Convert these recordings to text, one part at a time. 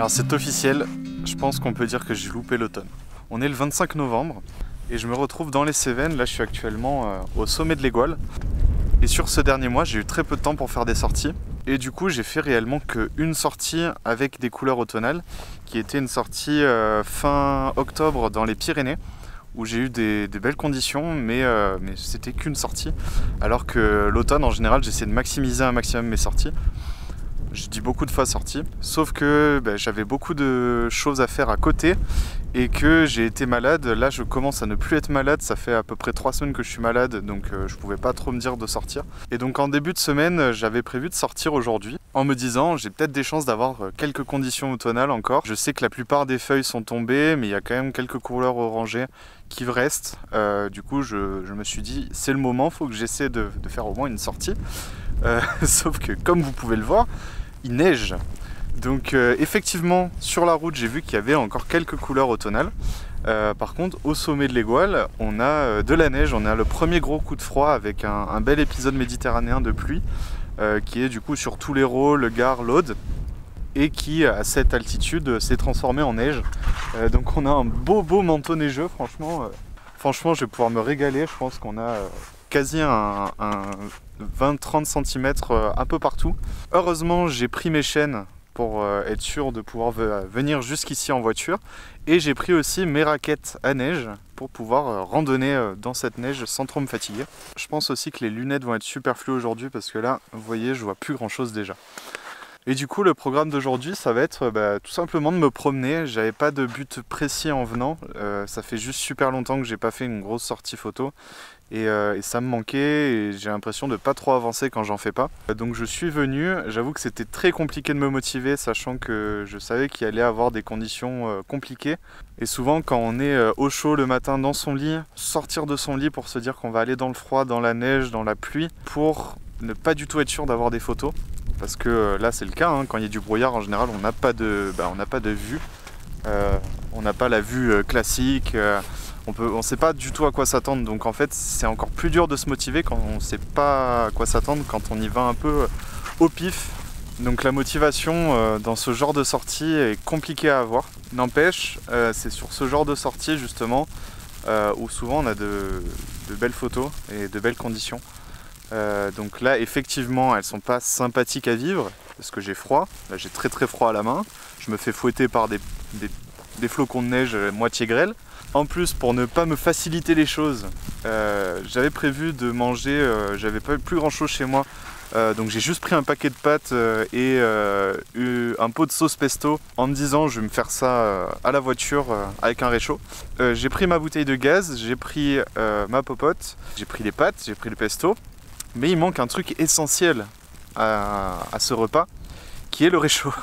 Alors c'est officiel, je pense qu'on peut dire que j'ai loupé l'automne. On est le 25 novembre et je me retrouve dans les Cévennes. Là je suis actuellement au sommet de l'Égoile. Et sur ce dernier mois j'ai eu très peu de temps pour faire des sorties. Et du coup j'ai fait réellement qu'une sortie avec des couleurs automnales, qui était une sortie fin octobre dans les Pyrénées, où j'ai eu des belles conditions, mais c'était qu'une sortie. Alors que l'automne en général j'essaie de maximiser un maximum mes sorties. Je dis beaucoup de fois sortie, sauf que j'avais beaucoup de choses à faire à côté et que j'ai été malade. Là je commence à ne plus être malade, ça fait à peu près 3 semaines que je suis malade, donc je pouvais pas trop me dire de sortir. Et donc en début de semaine j'avais prévu de sortir aujourd'hui en me disant j'ai peut-être des chances d'avoir quelques conditions automnales encore. Je sais que la plupart des feuilles sont tombées, mais il y a quand même quelques couleurs orangées qui restent. Du coup je me suis dit c'est le moment, faut que j'essaie de faire au moins une sortie. Sauf que comme vous pouvez le voir, il neige. Donc effectivement sur la route j'ai vu qu'il y avait encore quelques couleurs automnales. Par contre au sommet de l'Égoile on a de la neige, on a le premier gros coup de froid avec un bel épisode méditerranéen de pluie qui est du coup sur tous l'Hérault, le Gard, l'Aude, et qui à cette altitude s'est transformé en neige. Donc on a un beau manteau neigeux, franchement je vais pouvoir me régaler. Je pense qu'on a quasi un 20-30 cm un peu partout. Heureusement j'ai pris mes chaînes pour être sûr de pouvoir venir jusqu'ici en voiture, et j'ai pris aussi mes raquettes à neige pour pouvoir randonner dans cette neige sans trop me fatiguer. Je pense aussi que les lunettes vont être superflues aujourd'hui parce que là vous voyez je vois plus grand chose déjà. Et du coup le programme d'aujourd'hui ça va être tout simplement de me promener. J'avais pas de but précis en venant, ça fait juste super longtemps que j'ai pas fait une grosse sortie photo et ça me manquait et j'ai l'impression de pas trop avancer quand j'en fais pas. Donc je suis venu, j'avoue que c'était très compliqué de me motiver sachant que je savais qu'il allait avoir des conditions compliquées. Et souvent quand on est au chaud le matin dans son lit, sortir de son lit pour se dire qu'on va aller dans le froid, dans la neige, dans la pluie, pour ne pas du tout être sûr d'avoir des photos. Parce que là c'est le cas, hein, quand il y a du brouillard en général on n'a pas de vue, on n'a pas la vue classique, on ne sait pas du tout à quoi s'attendre, donc en fait c'est encore plus dur de se motiver quand on ne sait pas à quoi s'attendre, quand on y va un peu au pif. Donc la motivation dans ce genre de sortie est compliquée à avoir. N'empêche, c'est sur ce genre de sortie justement où souvent on a de belles photos et de belles conditions. Donc là effectivement elles sont pas sympathiques à vivre parce que j'ai froid, là j'ai très froid à la main, je me fais fouetter par des flocons de neige moitié grêle. En plus pour ne pas me faciliter les choses, j'avais prévu de manger, j'avais pas plus grand chose chez moi, donc j'ai juste pris un paquet de pâtes et un pot de sauce pesto en me disant je vais me faire ça à la voiture avec un réchaud. J'ai pris ma bouteille de gaz, j'ai pris ma popote, j'ai pris les pâtes, j'ai pris le pesto. Mais il manque un truc essentiel à ce repas, qui est le réchaud.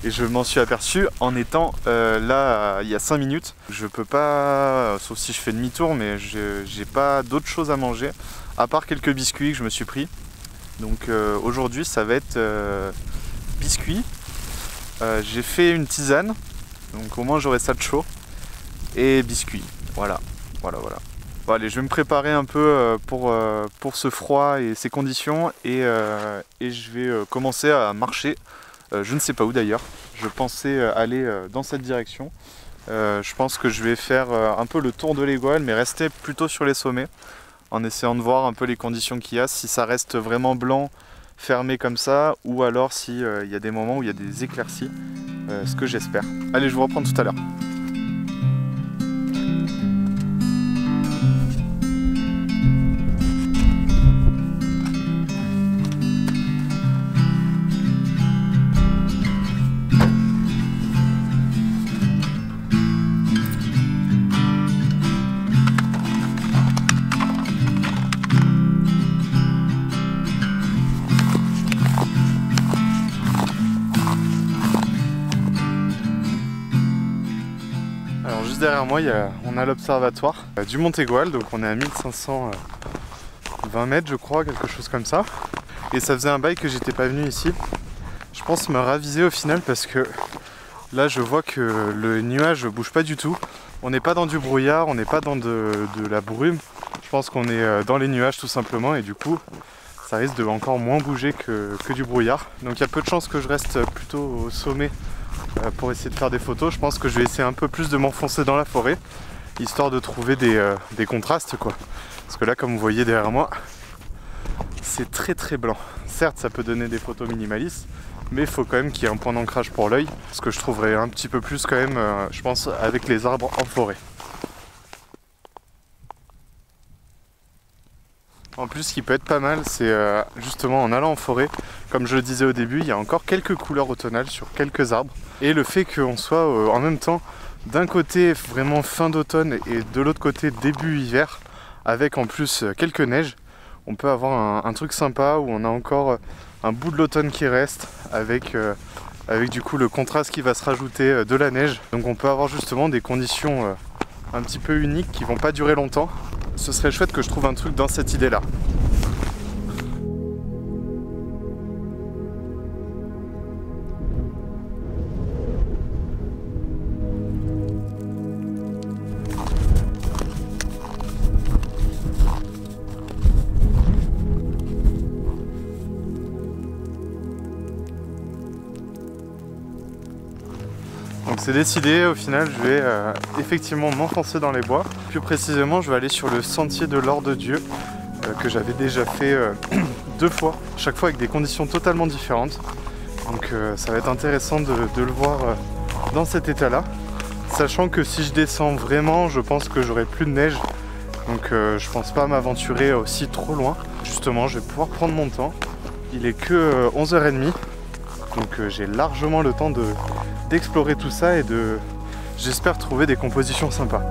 Et je m'en suis aperçu en étant là il y a 5 minutes. Je peux pas, sauf si je fais demi-tour, mais j'ai pas d'autre chose à manger, à part quelques biscuits que je me suis pris. Donc aujourd'hui ça va être biscuits. J'ai fait une tisane, donc au moins j'aurai ça de chaud. Et biscuits, voilà. Bon, allez, je vais me préparer un peu pour ce froid et ces conditions et je vais commencer à marcher. Je ne sais pas où d'ailleurs. Je pensais aller dans cette direction. Je pense que je vais faire un peu le tour de l'Égoile, mais rester plutôt sur les sommets en essayant de voir un peu les conditions qu'il y a, si ça reste vraiment blanc, fermé comme ça, ou alors s'il y a des moments où il y a des éclaircies, ce que j'espère. Allez, je vous reprends tout à l'heure. Alors juste derrière moi, on a l'observatoire du Mont Égoile, donc on est à 1520 mètres je crois, quelque chose comme ça. Et ça faisait un bail que j'étais pas venu ici. Je pense me raviser au final parce que là je vois que le nuage bouge pas du tout. On n'est pas dans du brouillard, on n'est pas dans de la brume. Je pense qu'on est dans les nuages tout simplement et du coup ça risque de encore moins bouger que du brouillard. Donc il y a peu de chances que je reste plutôt au sommet pour essayer de faire des photos. Je pense que je vais essayer un peu plus de m'enfoncer dans la forêt, histoire de trouver des contrastes quoi. Parce que là, comme vous voyez derrière moi, c'est très très blanc. Certes, ça peut donner des photos minimalistes, mais il faut quand même qu'il y ait un point d'ancrage pour l'œil, ce que je trouverais un petit peu plus quand même, je pense, avec les arbres en forêt. En plus, ce qui peut être pas mal, c'est justement en allant en forêt, comme je le disais au début, il y a encore quelques couleurs automnales sur quelques arbres. Et le fait qu'on soit en même temps d'un côté vraiment fin d'automne et de l'autre côté début hiver, avec en plus quelques neiges, on peut avoir un truc sympa où on a encore un bout de l'automne qui reste, avec du coup le contraste qui va se rajouter de la neige. Donc on peut avoir justement des conditions un petit peu uniques qui vont pas durer longtemps. Ce serait chouette que je trouve un truc dans cette idée là. Donc c'est décidé, au final je vais effectivement m'enfoncer dans les bois. Plus précisément je vais aller sur le sentier de l'Or de Dieu que j'avais déjà fait 2 fois, chaque fois avec des conditions totalement différentes. Donc ça va être intéressant de le voir dans cet état là. Sachant que si je descends vraiment, je pense que j'aurai plus de neige. Donc je pense pas m'aventurer aussi trop loin. Justement je vais pouvoir prendre mon temps. Il est que 11h30. Donc j'ai largement le temps d'explorer tout ça et j'espère trouver des compositions sympas.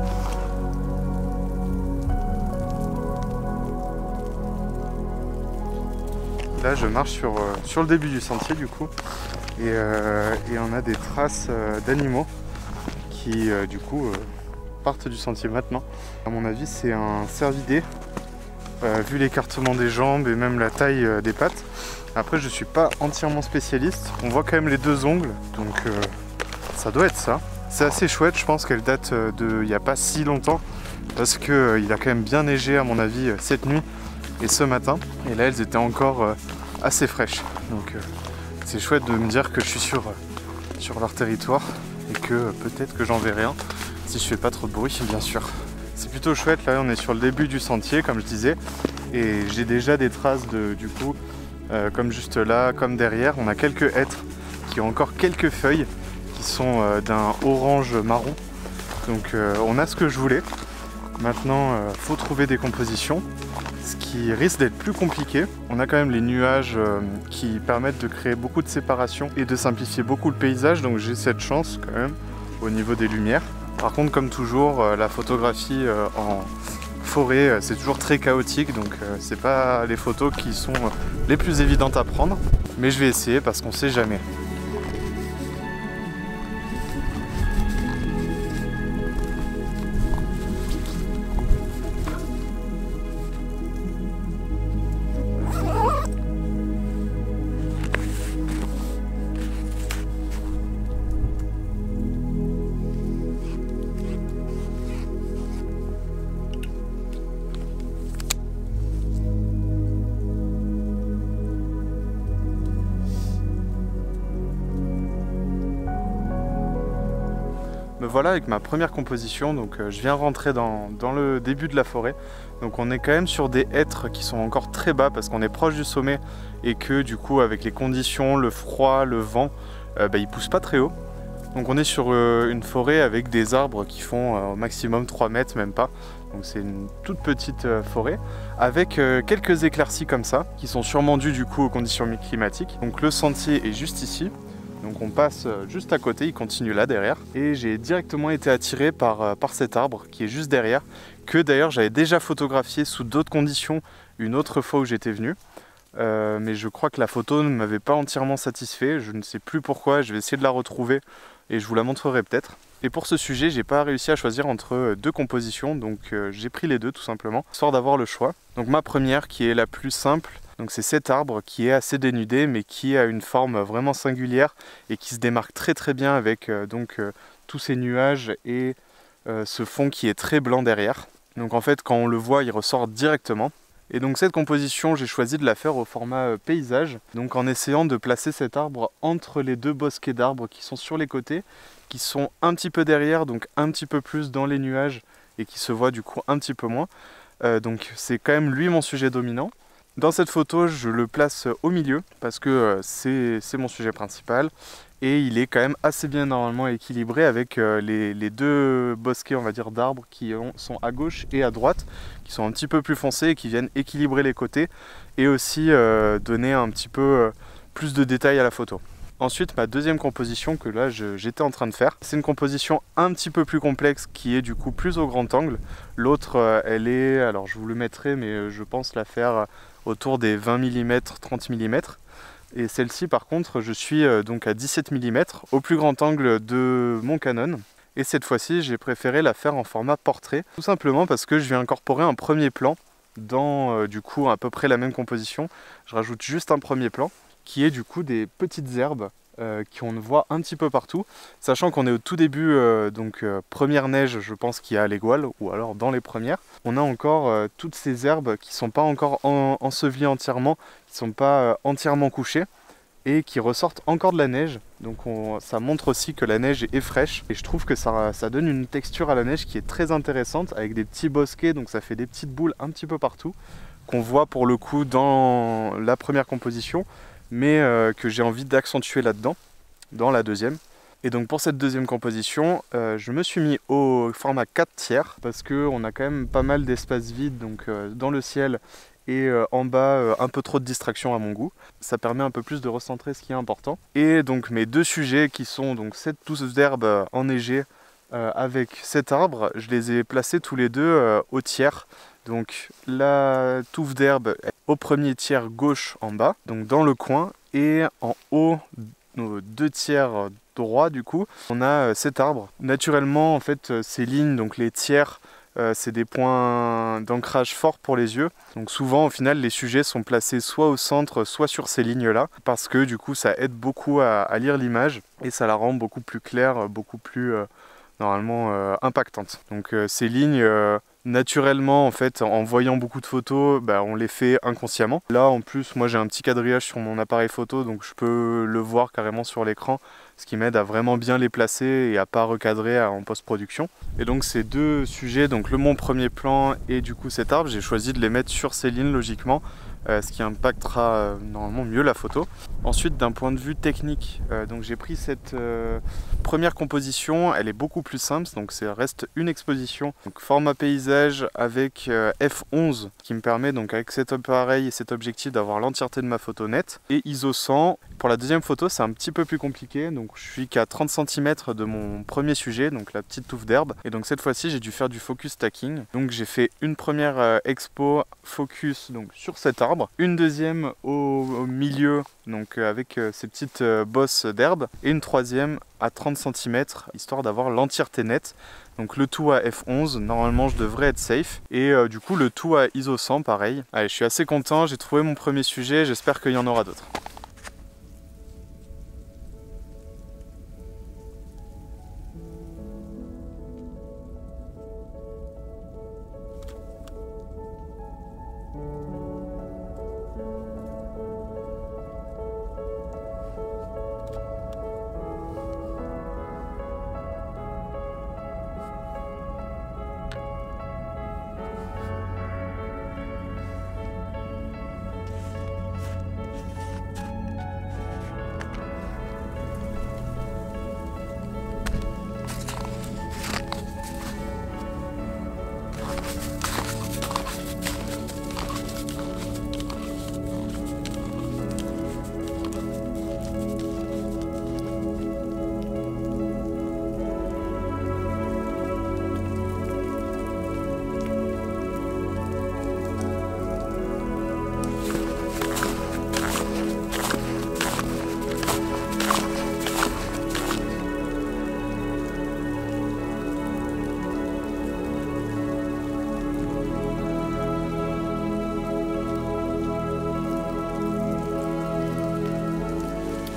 Là je marche sur le début du sentier du coup et on a des traces d'animaux qui du coup partent du sentier maintenant. À mon avis c'est un cervidé vu l'écartement des jambes et même la taille des pattes. Après je suis pas entièrement spécialiste, on voit quand même les 2 ongles, donc ça doit être ça. C'est assez chouette, je pense qu'elle date il n'y a pas si longtemps, parce qu'il a quand même bien neigé à mon avis cette nuit et ce matin. Et là elles étaient encore assez fraîches, donc c'est chouette de me dire que je suis sur leur territoire et que peut-être que j'en verrai un, si je fais pas trop de bruit bien sûr. C'est plutôt chouette, là on est sur le début du sentier comme je disais, et j'ai déjà des traces du coup, comme juste là, comme derrière, on a quelques hêtres qui ont encore quelques feuilles qui sont d'un orange marron. Donc on a ce que je voulais. Maintenant, faut trouver des compositions, ce qui risque d'être plus compliqué. On a quand même les nuages qui permettent de créer beaucoup de séparation et de simplifier beaucoup le paysage, donc j'ai cette chance quand même au niveau des lumières. Par contre, comme toujours, la photographie en forêt, c'est toujours très chaotique, donc c'est pas les photos qui sont les plus évidentes à prendre, mais je vais essayer parce qu'on sait jamais. Me voilà avec ma première composition, donc je viens rentrer dans le début de la forêt. Donc on est quand même sur des hêtres qui sont encore très bas parce qu'on est proche du sommet et que du coup avec les conditions, le froid, le vent, ils poussent pas très haut. Donc on est sur une forêt avec des arbres qui font au maximum 3 mètres, même pas. Donc c'est une toute petite forêt avec quelques éclaircies comme ça qui sont sûrement dues du coup aux conditions climatiques. Donc le sentier est juste ici. Donc on passe juste à côté, il continue là derrière. Et j'ai directement été attiré par cet arbre qui est juste derrière, que d'ailleurs j'avais déjà photographié sous d'autres conditions une autre fois où j'étais venu. Mais je crois que la photo ne m'avait pas entièrement satisfait, je ne sais plus pourquoi, je vais essayer de la retrouver et je vous la montrerai peut-être. Et pour ce sujet, j'ai pas réussi à choisir entre 2 compositions, donc j'ai pris les 2 tout simplement, histoire d'avoir le choix. Donc ma première qui est la plus simple, donc c'est cet arbre qui est assez dénudé mais qui a une forme vraiment singulière et qui se démarque très très bien avec tous ces nuages et ce fond qui est très blanc derrière. Donc en fait quand on le voit il ressort directement Et donc cette composition, j'ai choisi de la faire au format paysage, donc en essayant de placer cet arbre entre les deux bosquets d'arbres qui sont sur les côtés, qui sont un petit peu derrière, donc un petit peu plus dans les nuages et qui se voient du coup un petit peu moins. Donc c'est quand même lui mon sujet dominant. Dans cette photo, je le place au milieu parce que c'est mon sujet principal et il est quand même assez bien normalement équilibré avec les deux bosquets, on va dire, d'arbres qui sont à gauche et à droite, qui sont un petit peu plus foncés et qui viennent équilibrer les côtés et aussi donner un petit peu plus de détails à la photo. Ensuite, ma deuxième composition que là j'étais en train de faire, c'est une composition un petit peu plus complexe qui est du coup plus au grand angle. L'autre, elle est, alors je vous le mettrai, mais je pense la faire autour des 20 mm, 30 mm. Et celle-ci par contre, je suis donc à 17 mm au plus grand angle de mon Canon. Et cette fois-ci, j'ai préféré la faire en format portrait, tout simplement parce que je vais incorporer un premier plan dans du coup à peu près la même composition. Je rajoute juste un premier plan qui est du coup des petites herbes qu'on voit un petit peu partout, sachant qu'on est au tout début, première neige, je pense qu'il y a à l'Égoile, ou alors dans les premières. On a encore toutes ces herbes qui ne sont pas encore ensevelies entièrement, qui ne sont pas entièrement couchées, et qui ressortent encore de la neige. Donc ça montre aussi que la neige est fraîche, et je trouve que ça donne une texture à la neige qui est très intéressante, avec des petits bosquets, donc ça fait des petites boules un petit peu partout, qu'on voit pour le coup dans la première composition, mais que j'ai envie d'accentuer là-dedans, dans la deuxième. Et donc pour cette deuxième composition, je me suis mis au format 4/3, parce qu'on a quand même pas mal d'espace vide, donc dans le ciel, et en bas, un peu trop de distraction à mon goût. Ça permet un peu plus de recentrer ce qui est important. Et donc mes deux sujets, qui sont donc cette touffe d'herbe enneigée avec cet arbre, je les ai placés tous les deux au tiers. Donc la touffe d'herbe au premier tiers gauche en bas, donc dans le coin, et en haut, nos 2/3 droit du coup, on a cet arbre. Naturellement en fait ces lignes, donc les tiers, c'est des points d'ancrage forts pour les yeux. Donc souvent au final les sujets sont placés soit au centre, soit sur ces lignes là, parce que du coup ça aide beaucoup à lire l'image et ça la rend beaucoup plus claire, beaucoup plus normalement impactante. Donc ces lignes naturellement en fait en voyant beaucoup de photos, on les fait inconsciemment. Là en plus moi j'ai un petit quadrillage sur mon appareil photo, donc je peux le voir carrément sur l'écran, ce qui m'aide à vraiment bien les placer et à pas recadrer en post-production. Et donc ces deux sujets, donc mon premier plan et du coup cet arbre, j'ai choisi de les mettre sur ces lignes logiquement, ce qui impactera normalement mieux la photo. Ensuite d'un point de vue technique, donc j'ai pris cette première composition, elle est beaucoup plus simple, donc ça reste une exposition, donc format paysage avec f11 qui me permet donc avec cet appareil et cet objectif d'avoir l'entièreté de ma photo nette, et ISO 100. Pour la deuxième photo c'est un petit peu plus compliqué, donc je suis qu'à 30 cm de mon premier sujet, donc la petite touffe d'herbe, et donc cette fois-ci j'ai dû faire du focus stacking. Donc j'ai fait une première expo focus donc sur cet arbre, une deuxième au milieu, donc avec ces petites bosses d'herbe, et une troisième à 30 cm histoire d'avoir l'entièreté nette. Donc le tout à f11, normalement je devrais être safe, et du coup le tout à ISO 100 pareil. Allez, je suis assez content, j'ai trouvé mon premier sujet, j'espère qu'il y en aura d'autres.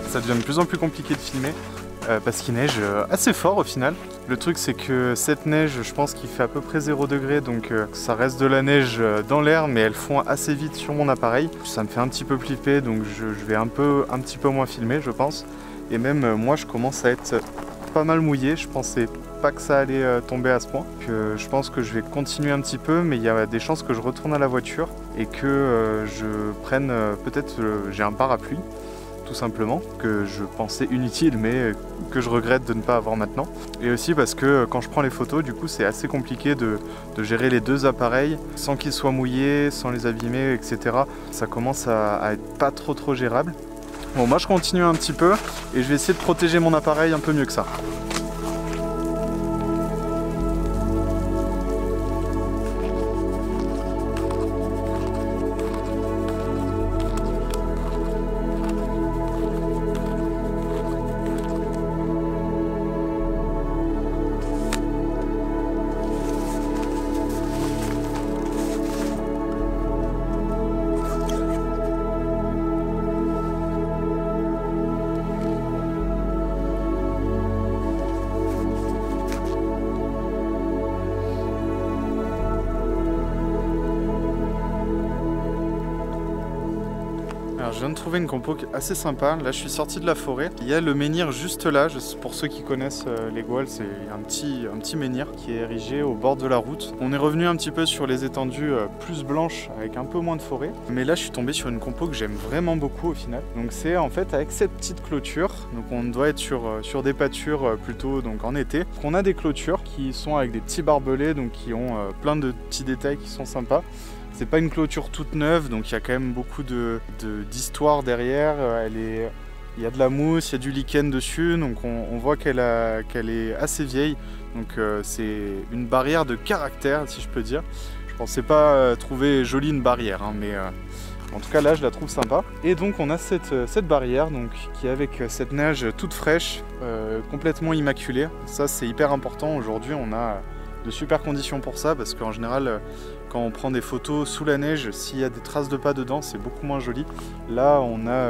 Ça devient de plus en plus compliqué de filmer. parce qu'il neige assez fort au final. Le truc c'est que cette neige, je pense qu'il fait à peu près 0 degré, donc ça reste de la neige dans l'air, mais elle fond assez vite sur mon appareil. Ça me fait un petit peu flipper, donc je vais un petit peu moins filmer, je pense. Et même moi, je commence à être pas mal mouillé. Je pensais pas que ça allait tomber à ce point. Je pense que je vais continuer un petit peu, mais il y a des chances que je retourne à la voiture et que je prenne peut-être j'ai un parapluie. Tout simplement, que je pensais inutile mais que je regrette de ne pas avoir maintenant. Et aussi parce que quand je prends les photos, du coup c'est assez compliqué de gérer les deux appareils sans qu'ils soient mouillés, sans les abîmer, etc. Ça commence à être pas trop gérable. Bon, moi je continue un petit peu et je vais essayer de protéger mon appareil un peu mieux que ça. Alors je viens de trouver une compo assez sympa. Là je suis sorti de la forêt. Il y a le menhir juste là. Pour ceux qui connaissent les Gouales, c'est un petit menhir qui est érigé au bord de la route. On est revenu un petit peu sur les étendues plus blanches avec un peu moins de forêt. Mais là je suis tombé sur une compo que j'aime vraiment beaucoup au final. Donc c'est en fait avec cette petite clôture. Donc on doit être sur des pâtures plutôt donc en été. On a des clôtures qui sont avec des petits barbelés, donc qui ont plein de petits détails qui sont sympas. C'est pas une clôture toute neuve, donc il y a quand même beaucoup d'histoire derrière. Il y a de la mousse, il y a du lichen dessus, donc on voit qu'elle est assez vieille. Donc c'est une barrière de caractère, si je peux dire. Je pensais pas trouver jolie une barrière, hein, mais en tout cas là je la trouve sympa. Et donc on a cette barrière donc, qui est avec cette neige toute fraîche, complètement immaculée. Ça c'est hyper important. Aujourd'hui on a de super conditions pour ça, parce qu'en général quand on prend des photos sous la neige, s'il y a des traces de pas dedans, c'est beaucoup moins joli. Là on a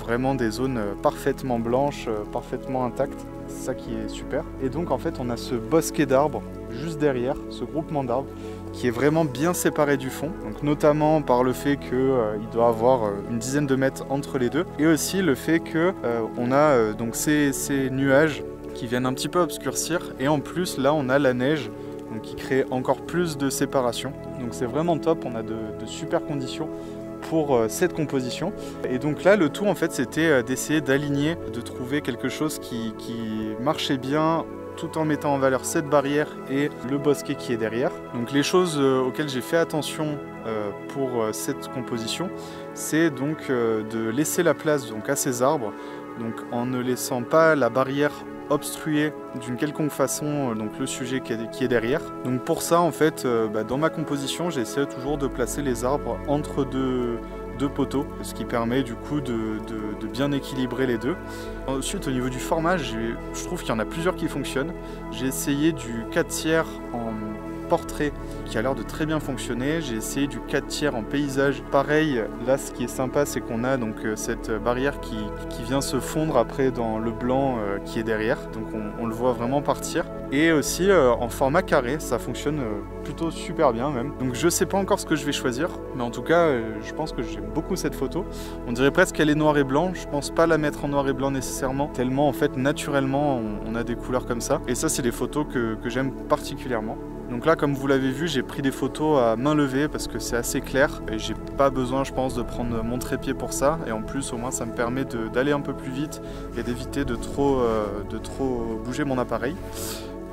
vraiment des zones parfaitement blanches, parfaitement intactes. C'est ça qui est super. Et donc en fait on a ce bosquet d'arbres juste derrière, ce groupement d'arbres qui est vraiment bien séparé du fond, donc notamment par le fait qu'il doit avoir une dizaine de mètres entre les deux, et aussi le fait que on a donc ces nuages qui viennent un petit peu obscurcir, et en plus là on a la neige donc qui crée encore plus de séparation. Donc c'est vraiment top, on a de super conditions pour cette composition. Et donc là le tout en fait c'était d'essayer d'aligner, de trouver quelque chose qui marchait bien tout en mettant en valeur cette barrière et le bosquet qui est derrière. Donc les choses auxquelles j'ai fait attention pour cette composition, c'est donc de laisser la place donc à ces arbres, donc en ne laissant pas la barrière obstruer d'une quelconque façon donc le sujet qui est derrière. Donc pour ça en fait dans ma composition j'essaie toujours de placer les arbres entre deux poteaux, ce qui permet du coup de bien équilibrer les deux. Ensuite au niveau du format, je trouve qu'il y en a plusieurs qui fonctionnent. J'ai essayé du 4/3 en portrait qui a l'air de très bien fonctionner. J'ai essayé du 4/3 en paysage. Pareil, là ce qui est sympa c'est qu'on a donc cette barrière qui vient se fondre après dans le blanc qui est derrière. Donc on le voit vraiment partir. Et aussi en format carré, ça fonctionne plutôt super bien même. Donc je sais pas encore ce que je vais choisir, mais en tout cas je pense que j'aime beaucoup cette photo. On dirait presque qu'elle est noir et blanc. Je pense pas la mettre en noir et blanc nécessairement, tellement en fait naturellement on a des couleurs comme ça. Et ça c'est des photos que j'aime particulièrement. Donc là, comme vous l'avez vu, j'ai pris des photos à main levée parce que c'est assez clair et j'ai pas besoin, je pense, de prendre mon trépied pour ça. Et en plus, au moins, ça me permet d'aller un peu plus vite et d'éviter de trop bouger mon appareil.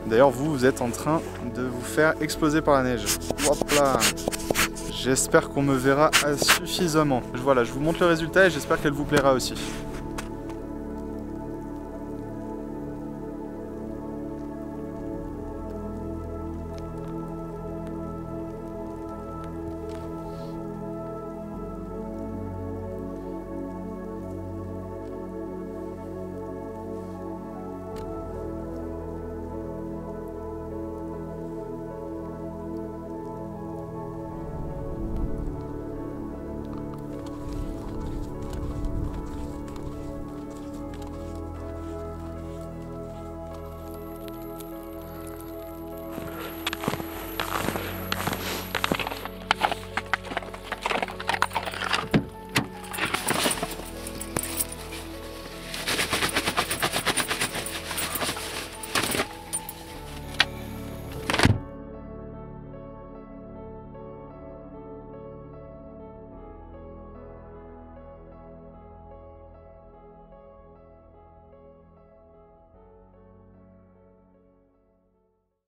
D'ailleurs, vous êtes en train de vous faire exploser par la neige. Hop là! J'espère qu'on me verra suffisamment. Voilà, je vous montre le résultat et j'espère qu'elle vous plaira aussi.